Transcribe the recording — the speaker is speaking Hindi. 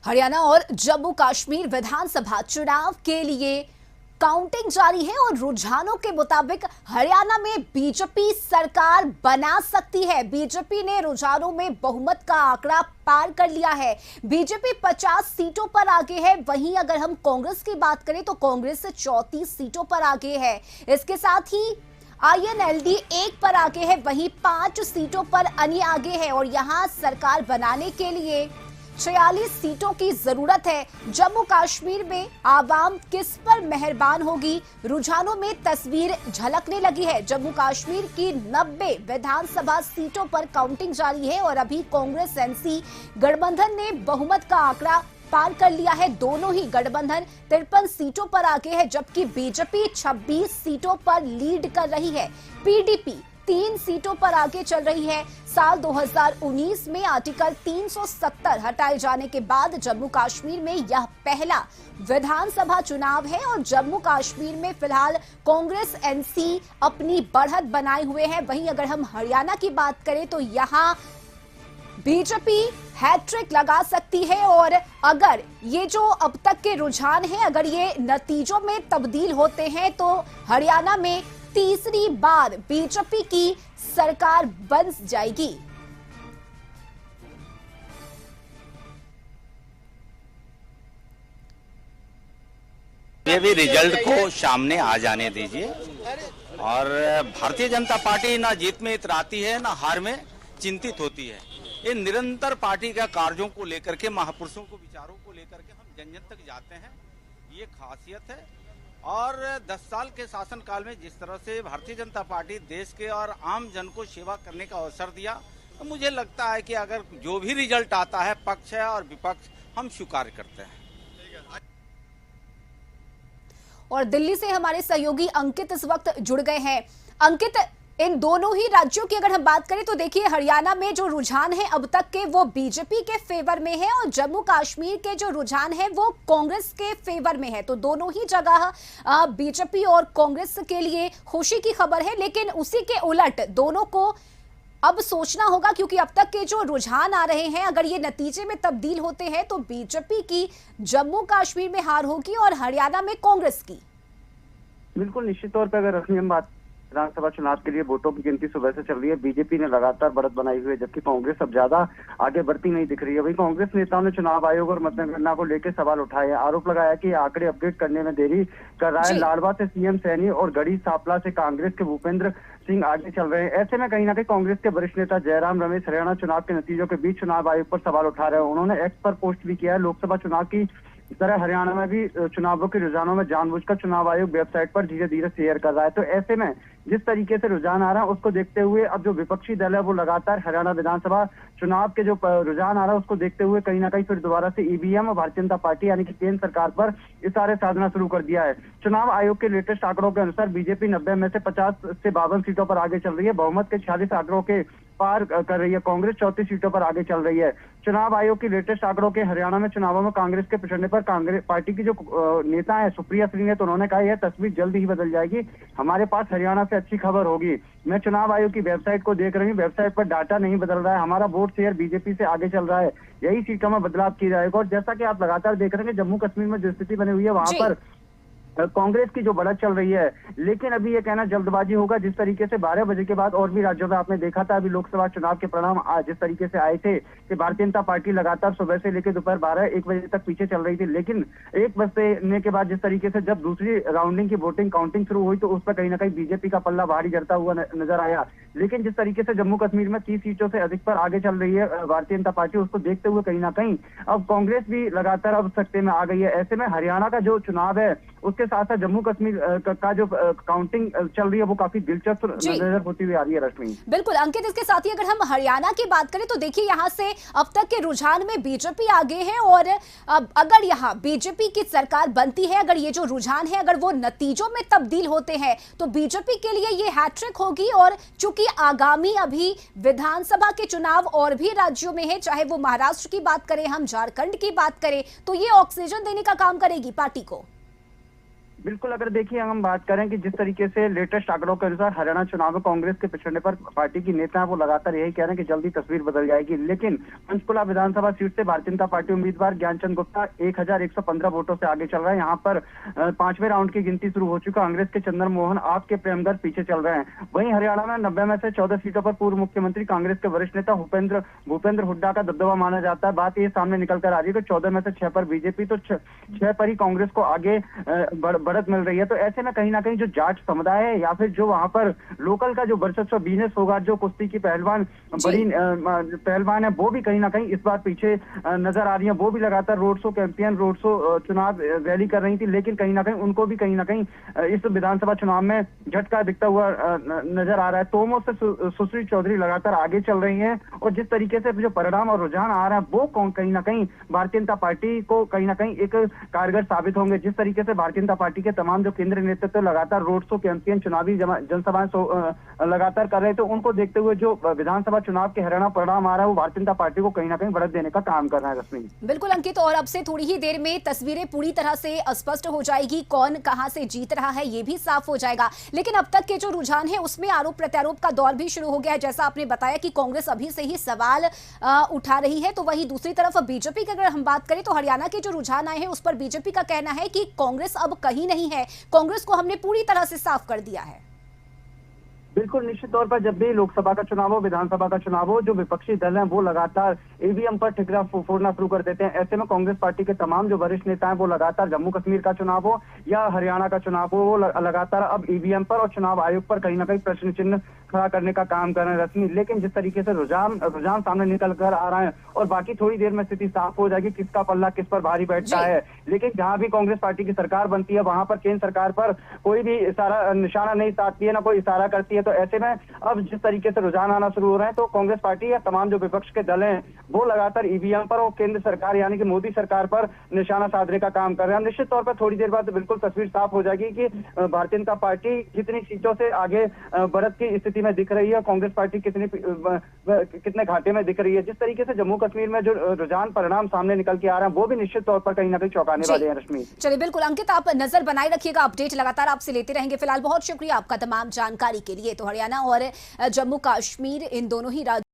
हरियाणा और जम्मू कश्मीर विधानसभा चुनाव के लिए काउंटिंग जारी है और रुझानों के मुताबिक हरियाणा में बीजेपी सरकार बना सकती है। बीजेपी ने रुझानों में बहुमत का आंकड़ा पार कर लिया है। बीजेपी 50 सीटों पर आगे है। वहीं अगर हम कांग्रेस की बात करें तो कांग्रेस 34 सीटों पर आगे है। इसके साथ ही INLD 1 पर आगे है, वहीं 5 सीटों पर अन्य आगे है और यहां सरकार बनाने के लिए 46 सीटों की जरूरत है। जम्मू कश्मीर में आवाम किस पर मेहरबान होगी, रुझानों में तस्वीर झलकने लगी है। जम्मू कश्मीर की 90 विधानसभा सीटों पर काउंटिंग जारी है और अभी कांग्रेस NC गठबंधन ने बहुमत का आंकड़ा पार कर लिया है। दोनों ही गठबंधन 53 सीटों पर आगे है, जबकि बीजेपी 26 सीटों पर लीड कर रही है। PDP 3 सीटों पर आगे चल रही है। साल 2019 में आर्टिकल 370 हटाए जाने के बाद जम्मू कश्मीर में यह पहला विधानसभा चुनाव है और जम्मू कश्मीर में फिलहाल कांग्रेस NC अपनी बढ़त बनाए हुए है। वहीं अगर हम हरियाणा की बात करें तो यहां बीजेपी हैट्रिक लगा सकती है और अगर ये जो अब तक के रुझान हैं, अगर ये नतीजों में तब्दील होते हैं तो हरियाणा में तीसरी बार बीजेपी की सरकार बन जाएगी। ये भी रिजल्ट को सामने आ जाने दीजिए और भारतीय जनता पार्टी ना जीत में इतराती है ना हार में चिंतित होती है। ये निरंतर पार्टी का कार्यों को लेकर के, महापुरुषों को विचारों को लेकर के हम जन जन तक जाते हैं, ये खासियत है। और 10 साल के शासनकाल में जिस तरह से भारतीय जनता पार्टी देश के और आम जन को सेवा करने का अवसर दिया, तो मुझे लगता है कि अगर जो भी रिजल्ट आता है, पक्ष है और विपक्ष, हम स्वीकार करते हैं। और दिल्ली से हमारे सहयोगी अंकित इस वक्त जुड़ गए हैं। अंकित, इन दोनों ही राज्यों की अगर हम बात करें तो देखिए हरियाणा में जो रुझान है अब तक के वो बीजेपी के फेवर में है और जम्मू कश्मीर के जो रुझान है वो कांग्रेस के फेवर में है। तो दोनों ही जगह बीजेपी और कांग्रेस के लिए खुशी की खबर है, लेकिन उसी के उलट दोनों को अब सोचना होगा, क्योंकि अब तक के जो रुझान आ रहे हैं अगर ये नतीजे में तब्दील होते हैं तो बीजेपी की जम्मू कश्मीर में हार होगी और हरियाणा में कांग्रेस की। बिल्कुल, निश्चित तौर पर अगर हम बात विधानसभा चुनाव के लिए वोटों की गिनती सुबह से चल रही है। बीजेपी ने लगातार बढ़त बनाई हुई है, जबकि कांग्रेस अब ज्यादा आगे बढ़ती नहीं दिख रही है। वहीं कांग्रेस नेताओं ने चुनाव आयोग और मतगणना को लेकर सवाल उठाए, आरोप लगाया कि आंकड़े अपडेट करने में देरी कर रहा है। लाडवा से CM सैनी और गढ़ी सांपला से कांग्रेस के भूपेंद्र सिंह आगे चल रहे हैं। ऐसे में कहीं ना कहीं कांग्रेस के वरिष्ठ नेता जयराम रमेश हरियाणा चुनाव के नतीजों के बीच चुनाव आयोग पर सवाल उठा रहे हैं। उन्होंने X पर पोस्ट भी किया है, लोकसभा चुनाव की तरह हरियाणा में भी चुनावों के रुझानों में जानबूझकर चुनाव आयोग वेबसाइट पर धीरे धीरे शेयर कर रहा है। तो ऐसे में जिस तरीके से रुझान आ रहा है उसको देखते हुए अब जो विपक्षी दल है वो लगातार हरियाणा विधानसभा चुनाव के जो रुझान आ रहा है उसको देखते हुए कहीं ना कहीं फिर दोबारा से EVM और भारतीय जनता पार्टी यानी कि केंद्र सरकार पर इशारे साधना शुरू कर दिया है। चुनाव आयोग के लेटेस्ट आंकड़ों के अनुसार बीजेपी 90 में से 50 से 52 सीटों पर आगे चल रही है। बहुमत के 46 आंकड़ों के पार कर रही है। कांग्रेस 34 सीटों पर आगे चल रही है। चुनाव आयोग की लेटेस्ट आंकड़ों के हरियाणा में चुनावों में कांग्रेस के पिछड़ने पर कांग्रेस पार्टी की जो नेता है सुप्रिया श्री ने तो उन्होंने कहा यह तस्वीर जल्द ही बदल जाएगी, हमारे पास हरियाणा से अच्छी खबर होगी। मैं चुनाव आयोग की वेबसाइट को देख रही हूँ, वेबसाइट पर डाटा नहीं बदल रहा है, हमारा वोट शेयर बीजेपी से आगे चल रहा है, यही सीटों में बदलाव किया जाएगा। और जैसा कि आप लगातार देख रहे हैं जम्मू कश्मीर में जो स्थिति बनी हुई है वहां पर कांग्रेस की जो बढ़त चल रही है, लेकिन अभी ये कहना जल्दबाजी होगा। जिस तरीके से 12 बजे के बाद और भी राज्यों में आपने देखा था, अभी लोकसभा चुनाव के परिणाम जिस तरीके से आए थे कि भारतीय जनता पार्टी लगातार सुबह से लेकर दोपहर 12-1 बजे तक पीछे चल रही थी, लेकिन 1 बजने के बाद जिस तरीके से जब दूसरी राउंडिंग की वोटिंग काउंटिंग शुरू हुई तो उस पर कहीं ना कहीं बीजेपी का पल्ला भारी गिरता हुआ नजर आया। लेकिन जिस तरीके से जम्मू कश्मीर में 30 सीटों से अधिक पर आगे चल रही है भारतीय जनता पार्टी, उसको देखते हुए कहीं ना कहीं अब कांग्रेस भी लगातार अब सत्ते में आ गई है। ऐसे में हरियाणा का जो चुनाव है उसके साथ साथ जम्मू कश्मीर का जो काउंटिंग चल रही है वो काफी दिलचस्प नजर होती हुई आ रही है। रश्मि, बिल्कुल अंकित, इसके साथ ही अगर हम हरियाणा की बात करें तो देखिए यहाँ से अब तक के रुझान में बीजेपी आगे है और अगर यहाँ बीजेपी की सरकार बनती है, अगर ये जो रुझान है अगर वो नतीजों में तब्दील होते हैं तो बीजेपी के लिए ये हैट्रिक होगी। और चूंकि आगामी अभी विधानसभा के चुनाव और भी राज्यों में है, चाहे वो महाराष्ट्र की बात करें, हम झारखंड की बात करें, तो ये ऑक्सीजन देने का काम करेगी पार्टी को। बिल्कुल, अगर देखिए हम बात करें कि जिस तरीके से लेटेस्ट आंकड़ों के अनुसार हरियाणा चुनाव में कांग्रेस के पिछड़ने पर पार्टी की नेता है वो लगातार यही कह रहे हैं कि जल्दी तस्वीर बदल जाएगी, लेकिन पंचकुला विधानसभा सीट से भारतीय जनता पार्टी उम्मीदवार ज्ञानचंद गुप्ता 1115 वोटों से आगे चल रहे हैं। यहाँ पर पांचवें राउंड की गिनती शुरू हो चुका। कांग्रेस के चंद्र मोहन आपके प्रेमदर पीछे चल रहे हैं। वहीं हरियाणा में 90 में से 14 सीटों पर पूर्व मुख्यमंत्री कांग्रेस के वरिष्ठ नेता भूपेंद्र हुड्डा का दबदबा माना जाता है। बात ये सामने निकल कर आ रही है कि 14 में से 6 पर बीजेपी, तो 6 पर ही कांग्रेस को आगे बढ़त मिल रही है। तो ऐसे में कहीं ना कहीं जो जाट समुदाय है या फिर जो वहां पर लोकल का जो वर्चस्व बिजनेस होगा, जो कुश्ती की पहलवान बड़ी पहलवान है, वो भी कहीं ना कहीं इस बार पीछे नजर आ रही है। वो भी लगातार road show campaign, road show चुनाव रैली कर रही थी, लेकिन कहीं ना कहीं उनको भी कहीं ना कहीं इस विधानसभा चुनाव में झटका दिखता हुआ नजर आ रहा है। तोमो से सुश्री चौधरी लगातार आगे चल रही है और जिस तरीके से जो परिणाम और रुझान आ रहा है वो कहीं ना कहीं भारतीय जनता पार्टी को कहीं ना कहीं एक कारगर साबित होंगे। जिस तरीके से भारतीय जनता पार्टी के तमाम जो केंद्रीय नेतृत्व लगातार रोड शो कैंपेन, चुनावी जनसभाएं लगातार कर रहे थे, उनको देखते हुए जो विधानसभा चुनाव के हरियाणा परिणाम आ रहा है वो भारतीय जनता पार्टी को कहीं ना कहीं बढ़त देने का काम कर रहा है। रश्मि, बिल्कुल अंकित, और अब से थोड़ी ही देर में तस्वीरें पूरी तरह से स्पष्ट हो जाएगी, कौन कहां से जीत रहा है ये भी साफ हो जाएगा। लेकिन अब तक के जो रुझान है उसमें आरोप प्रत्यारोप का दौर भी शुरू हो गया है। जैसा आपने बताया कि कांग्रेस अभी से ही सवाल उठा रही है, तो वहीं दूसरी तरफ बीजेपी की अगर हम बात करें तो हरियाणा के जो रुझान आए हैं उस पर बीजेपी का कहना है कि कांग्रेस अब कहीं नहीं है, कांग्रेस को हमने पूरी तरह से साफ कर दिया है। बिल्कुल, निश्चित तौर पर जब भी लोकसभा का चुनाव हो, विधानसभा का चुनाव हो, जो विपक्षी दल हैं वो लगातार ईवीएम पर ठिकरा फोड़ना शुरू कर देते हैं। ऐसे में कांग्रेस पार्टी के तमाम जो वरिष्ठ नेता हैं वो लगातार जम्मू कश्मीर का चुनाव हो या हरियाणा का चुनाव हो, वो लगातार अब ईवीएम पर और चुनाव आयोग पर कहीं ना कहीं प्रश्न चिन्ह खड़ा करने का काम कर रहे हैं। रश्मि, लेकिन जिस तरीके से रुझान सामने निकल कर आ रहा है और बाकी थोड़ी देर में स्थिति साफ हो जाएगी किसका पल्ला किस पर भारी बैठता है। लेकिन जहां भी कांग्रेस पार्टी की सरकार बनती है वहां पर केंद्र सरकार पर कोई भी इशारा निशाना नहीं साधती है, ना कोई इशारा करती है। तो ऐसे में अब जिस तरीके से रुझान आना शुरू हो रहे हैं तो कांग्रेस पार्टी या तमाम जो विपक्ष के दल हैं वो लगातार ईवीएम पर और केंद्र सरकार यानी कि मोदी सरकार पर निशाना साधने का काम कर रहे हैं। निश्चित तौर पर थोड़ी देर बाद बिल्कुल तस्वीर साफ हो जाएगी कि भारतीय जनता पार्टी कितनी सीटों से आगे बढ़त की स्थिति में दिख रही है, कांग्रेस पार्टी कितने घाटे में दिख रही है। जिस तरीके से जम्मू कश्मीर में जो रुझान परिणाम सामने निकल के आ रहे हैं वो भी निश्चित तौर पर कहीं ना कहीं चौंकाने वाले हैं। रश्मि, चलिए बिल्कुल अंकित, आप नजर बनाए रखिएगा, अपडेट लगातार आपसे लेते रहेंगे। फिलहाल बहुत शुक्रिया आपका तमाम जानकारी के लिए। तो हरियाणा और जम्मू कश्मीर इन दोनों ही